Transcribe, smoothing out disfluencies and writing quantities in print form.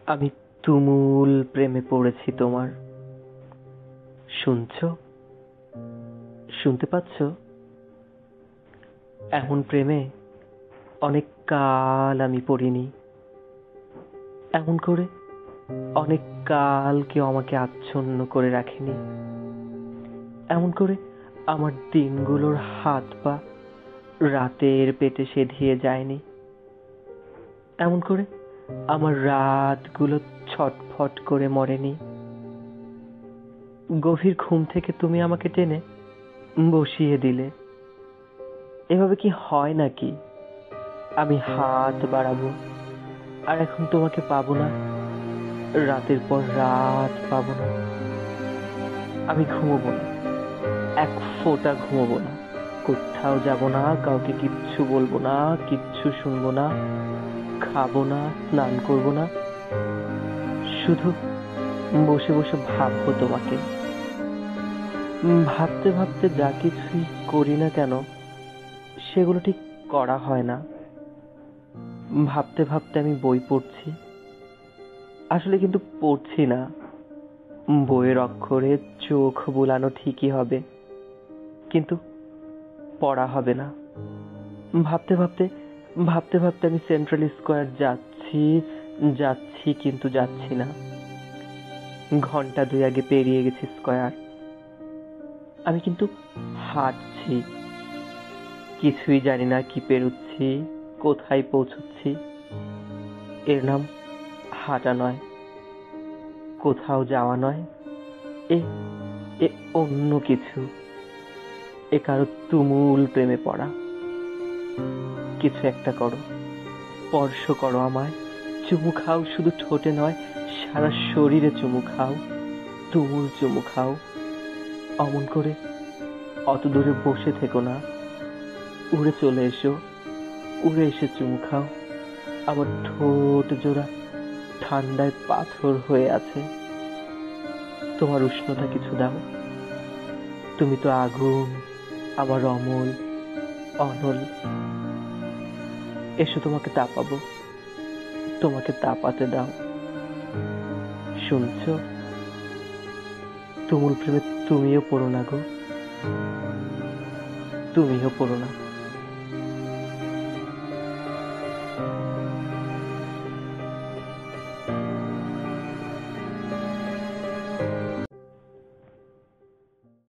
আমি তুমুল প্রেমে পড়েছি তোমার। শুনছো? শুনতে পাচ্ছ? এমন প্রেমে অনেক কাল আমি পড়িনি। এমন করে অনেক কাল কেউ আমাকে আচ্ছন্ন করে রাখেনি। এমন করে আমার দিনগুলোর হাত পা রাতের পেটে সেধিয়ে যায়নি। এমন করে আমার রাতগুলো ছটফট করে মরেনি। গভীর ঘুম থেকে তুমি আমাকে টেনে বসিয়ে দিলে। এভাবে কি হয় নাকি? আমি হাত বাড়াবো আর এখন তোমাকে পাবো না, রাতের পর রাত পাবো না। আমি ঘুমোবো না, এক ফোঁটা ঘুমোবো না, কোথাও যাব না, কাউকে কিচ্ছু বলবো না, কিচ্ছু শুনবো না, খাবো না, স্নান করবো না, শুধু বসে বসে ভাববো তোমাকে। ভাবতে ভাবতে যা কিছুই করি না কেন সেগুলো ঠিক করা হয় না। ভাবতে ভাবতে আমি বই পড়ছি, আসলে কিন্তু পড়ছি না। বইয়ের অক্ষরে চোখ বুলানো ঠিকই হবে, কিন্তু পড়া হবে না। ভাবতে ভাবতে ভাবতে ভাবতে আমি সেন্ট্রাল স্কোয়ার যাচ্ছি যাচ্ছি কিন্তু যাচ্ছি না। ঘন্টা দুই আগে পেরিয়ে গেছি স্কোয়ার। আমি কিন্তু হাঁটছি, কিছুই জানি না কি পেরুচ্ছি, কোথায় পৌঁছচ্ছি। এর নাম হাঁটা নয়, কোথাও যাওয়া নয়, এ এ অন্য কিছু। এ কারো তুমুল প্রেমে পড়া। কিছু একটা করো, স্পর্শ করো আমায়, চুমু খাও, শুধু ঠোঁটে নয়, সারা শরীরে চুমু খাও, তুমুল চুমু খাও। অমন করে অত দূরে বসে থেকো না, উড়ে চলে এসো, উড়ে এসে চুমু খাও। আমার ঠোঁট জোড়া ঠান্ডায় পাথর হয়ে আছে, তোমার উষ্ণতা কিছু দাও। তুমি তো আগুন, আমার অমল, অনল। এসো, তোমাকে তাপাবো, তোমাকে তাপাতে দাও। শুনছো? তুমুল প্রেমে তুমিও পড়ো না গো, তুমিও পড়ো না।